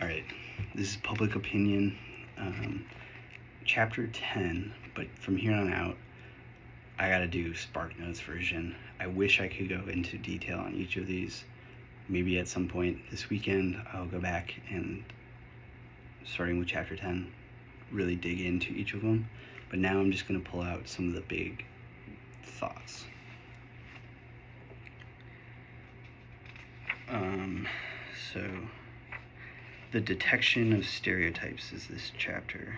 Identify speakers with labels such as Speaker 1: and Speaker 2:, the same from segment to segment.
Speaker 1: Alright, this is Public Opinion, Chapter 10, but from here on out, I gotta do SparkNotes version. I wish I could go into detail on each of these. Maybe at some point this weekend, I'll go back and, starting with Chapter 10, really dig into each of them. But now I'm just gonna pull out some of the big thoughts. So the detection of stereotypes is this chapter.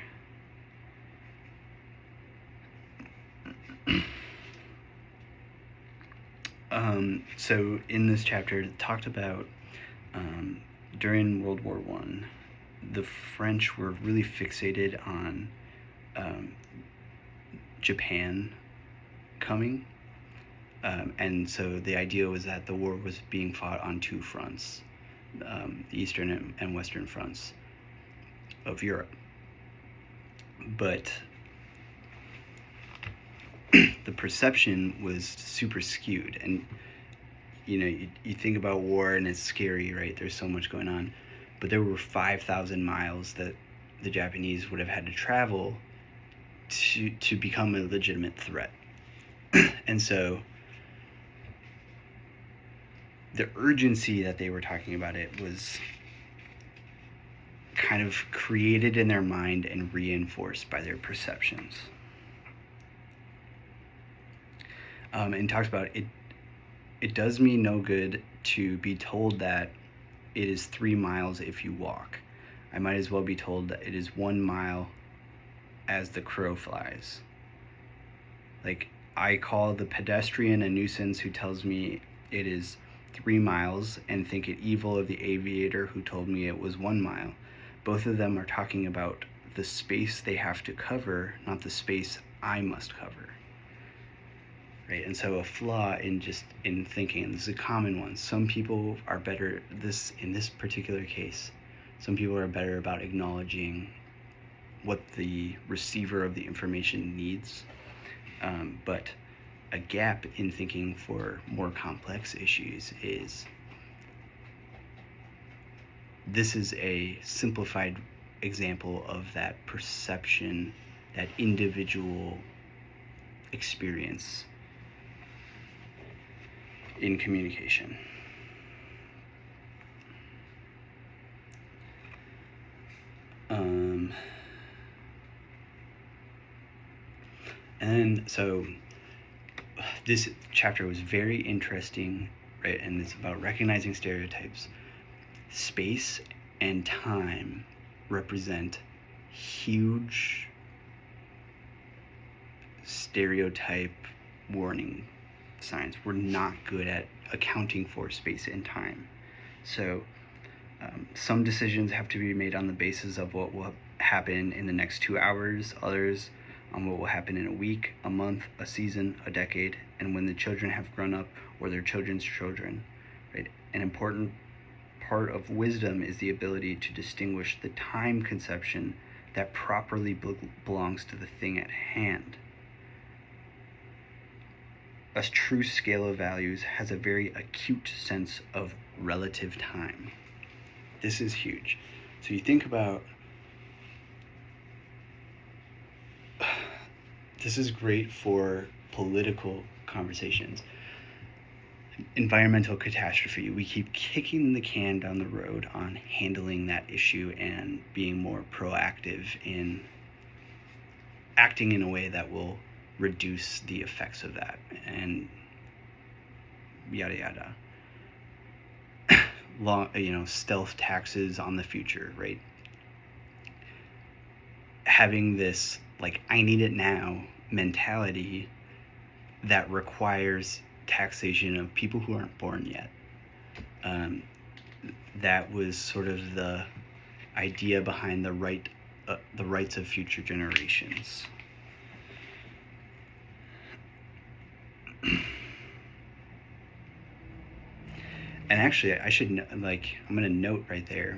Speaker 1: So in this chapter, it talked about during World War I, the French were really fixated on Japan coming. And so the idea was that the war was being fought on two fronts, the Eastern and Western fronts of Europe. But the perception was super skewed. And, you think about war and it's scary, right? There's so much going on. But there were 5,000 miles that the Japanese would have had to travel to become a legitimate threat. And so the urgency that they were talking about it was kind of created in their mind and reinforced by their perceptions. And talks about it does me no good to be told that it is 3 miles if you walk. I might as well be told that it is 1 mile as the crow flies. Like, I call the pedestrian a nuisance who tells me it is 3 miles and think it evil of the aviator who told me it was 1 mile. Both of them are talking about the space they have to cover, not the space I must cover. Right? And so a flaw in thinking, and this is a common one. Some people are better, in this particular case, some people are better about acknowledging what the receiver of the information needs. But a gap in thinking for more complex issues is, this is a simplified example of that perception, that individual experience in communication. And so this chapter was very interesting, right? And it's about recognizing stereotypes. Space and time represent huge stereotype warning signs. We're not good at accounting for space and time. So some decisions have to be made on the basis of what will happen in the next 2 hours, others on what will happen in a week, a month, a season, a decade, and when the children have grown up or their children's children. Right? An important part of wisdom is the ability to distinguish the time conception that properly belongs to the thing at hand. A true scale of values has a very acute sense of relative time. This is huge. So you think about, this is great for political conversations. Environmental catastrophe, we keep kicking the can down the road on handling that issue and being more proactive in acting in a way that will reduce the effects of that, and yada yada. Stealth taxes on the future, right? Having this, I need it now mentality that requires taxation of people who aren't born yet. That was sort of the idea behind the rights of future generations. And actually, I'm going to note right there,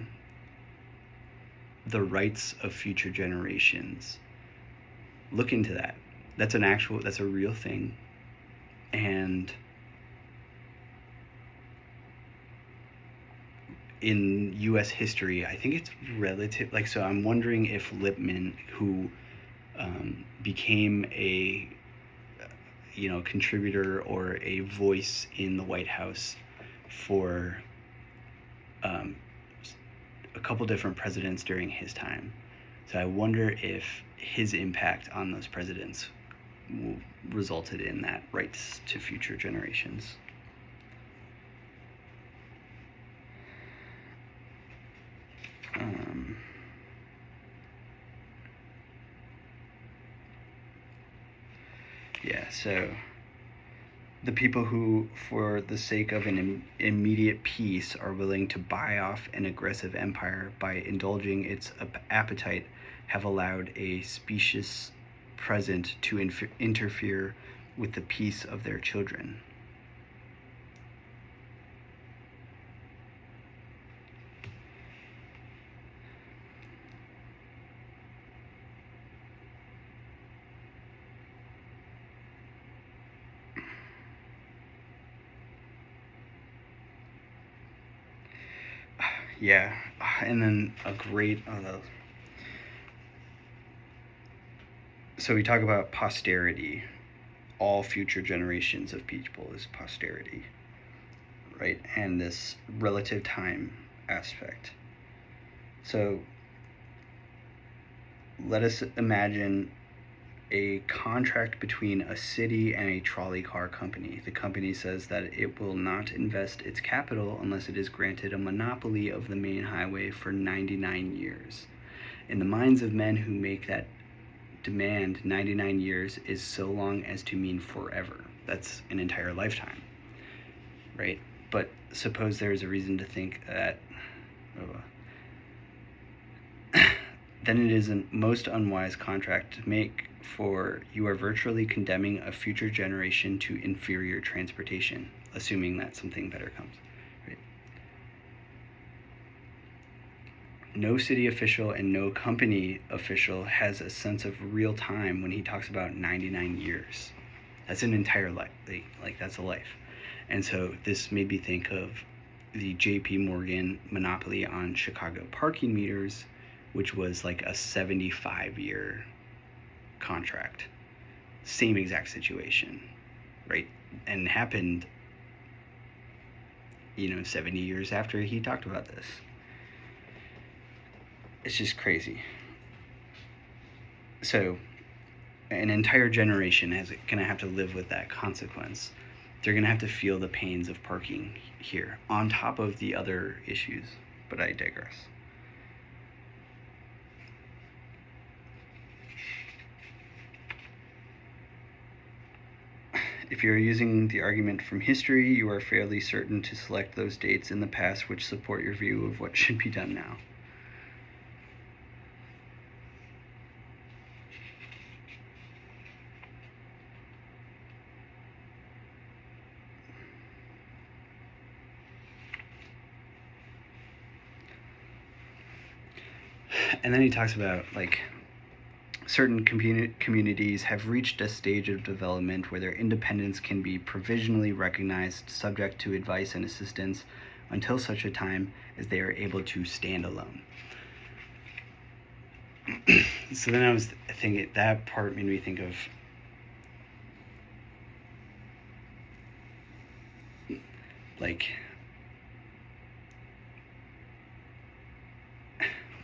Speaker 1: the rights of future generations. Look into that. That's a real thing. And in U.S. history, I think it's relative. Like, so I'm wondering if Lippmann, who became a contributor or a voice in the White House for a couple different presidents during his time. So I wonder if his impact on those presidents resulted in that rights to future generations. Yeah, so the people who, for the sake of an immediate peace, are willing to buy off an aggressive empire by indulging its appetite, have allowed a specious present to interfere with the peace of their children. Yeah, and then a great so we talk about posterity. All future generations of people is posterity, right? And this relative time aspect. So let us imagine a contract between a city and a trolley car company. The company says that it will not invest its capital unless it is granted a monopoly of the main highway for 99 years. In the minds of men who make that demand, 99 years is so long as to mean forever. That's an entire lifetime, right? But suppose there is a reason to think that then it is a most unwise contract to make, for you are virtually condemning a future generation to inferior transportation, assuming that something better comes. Right? No city official and no company official has a sense of real time when he talks about 99 years. That's an entire life. Like that's a life. And so this made me think of the J.P. Morgan monopoly on Chicago parking meters, which was like a 75-year contract. Same exact situation, right? And happened, 70 years after he talked about this. It's just crazy. So an entire generation is going to have to live with that consequence. They're going to have to feel the pains of parking here on top of the other issues, but I digress. If you're using the argument from history, you are fairly certain to select those dates in the past which support your view of what should be done now. And then he talks about certain communities have reached a stage of development where their independence can be provisionally recognized, subject to advice and assistance, until such a time as they are able to stand alone. So then I was thinking, that part made me think of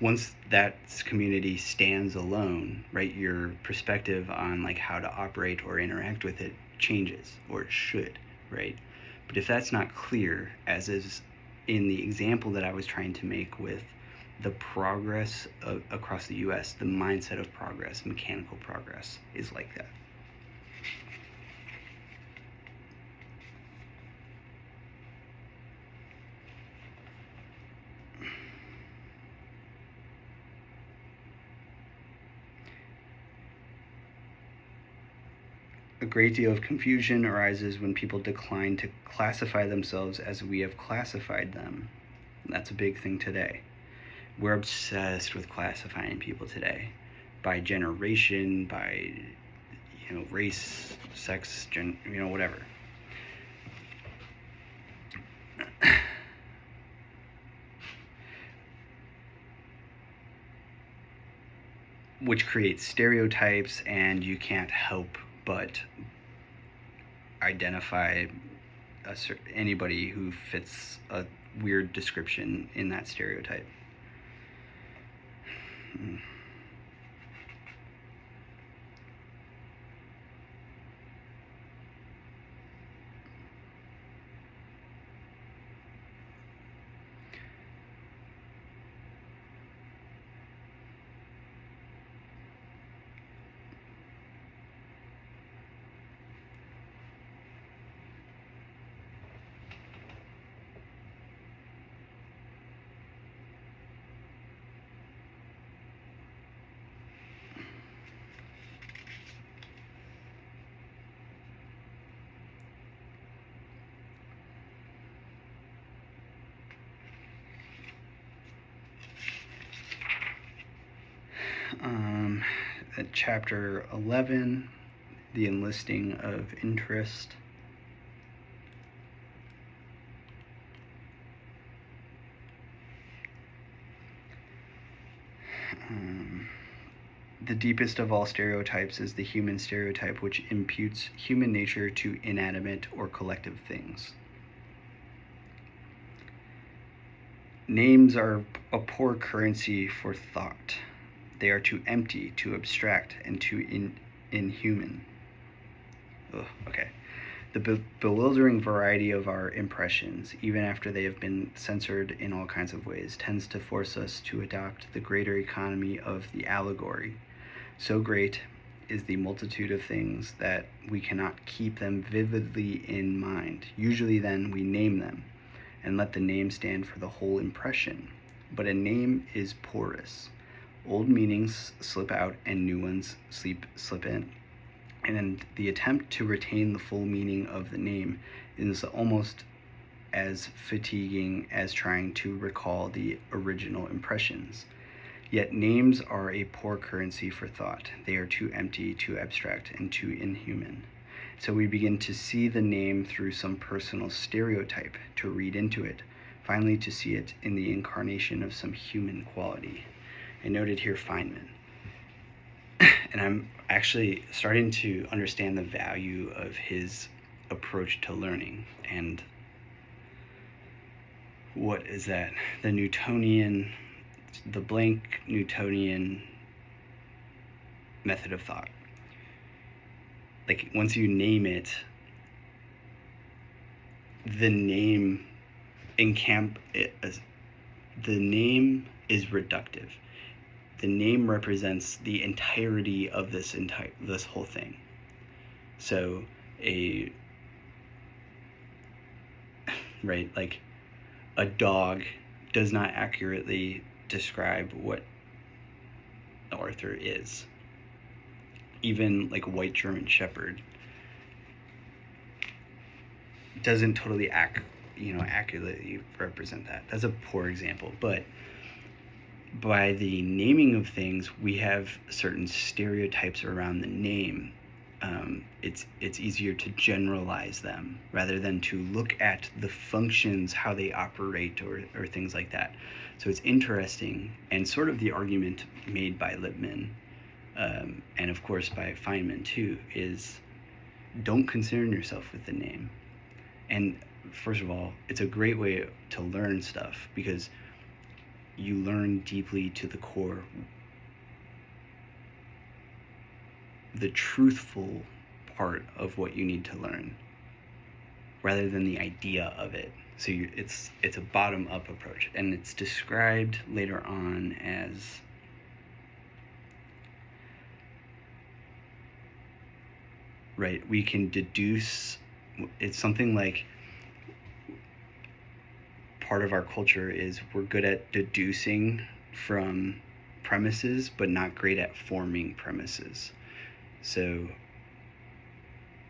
Speaker 1: once that community stands alone, right, your perspective on how to operate or interact with it changes, or it should, right? But if that's not clear, as is in the example that I was trying to make with the progress across the US, the mindset of progress, mechanical progress, is like that. A great deal of confusion arises when people decline to classify themselves as we have classified them. That's a big thing today. We're obsessed with classifying people today by generation, by race, sex, whatever. which creates stereotypes, and you can't help but identify anybody who fits a weird description in that stereotype. At chapter 11, the enlisting of interest. The deepest of all stereotypes is the human stereotype, which imputes human nature to inanimate or collective things. Names are a poor currency for thought. They are too empty, too abstract, and too inhuman. Okay. The bewildering variety of our impressions, even after they have been censored in all kinds of ways, tends to force us to adopt the greater economy of the allegory. So great is the multitude of things that we cannot keep them vividly in mind. Usually then we name them and let the name stand for the whole impression. But a name is porous. Old meanings slip out and new ones slip in. And the attempt to retain the full meaning of the name is almost as fatiguing as trying to recall the original impressions. Yet names are a poor currency for thought. They are too empty, too abstract, and too inhuman. So we begin to see the name through some personal stereotype, to read into it, finally to see it in the incarnation of some human quality. I noted here Feynman. And I'm actually starting to understand the value of his approach to learning. And what is that? The blank Newtonian method of thought. Like, once you name it, the name is reductive. The name represents the entirety of this whole thing. So like a dog does not accurately describe what Arthur is. Even like a white German Shepherd doesn't totally accurately represent that. That's a poor example, but by the naming of things, we have certain stereotypes around the name. It's easier to generalize them rather than to look at the functions, how they operate, or things like that. So it's interesting, and sort of the argument made by Lippmann, and of course by Feynman too, is don't concern yourself with the name. And first of all, it's a great way to learn stuff, because you learn deeply to the core the truthful part of what you need to learn, rather than the idea of it. So it's a bottom-up approach, and it's described later on as we can deduce. It's something like, part of our culture is we're good at deducing from premises, but not great at forming premises. So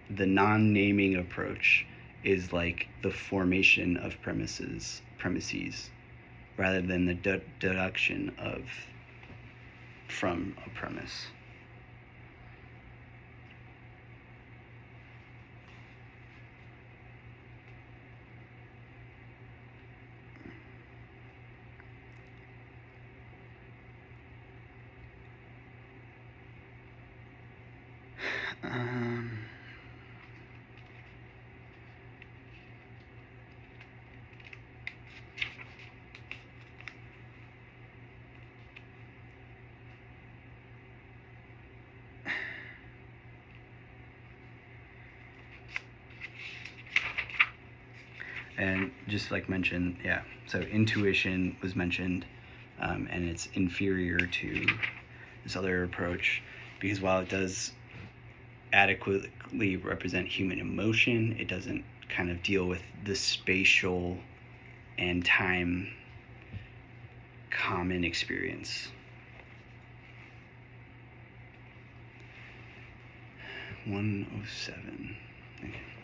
Speaker 1: the non-naming approach is like the formation of premises, rather than the deduction from a premise. Um, and just like mentioned, yeah, so intuition was mentioned, and it's inferior to this other approach because while it does adequately represent human emotion, it doesn't kind of deal with the spatial and time common experience. 107. Okay.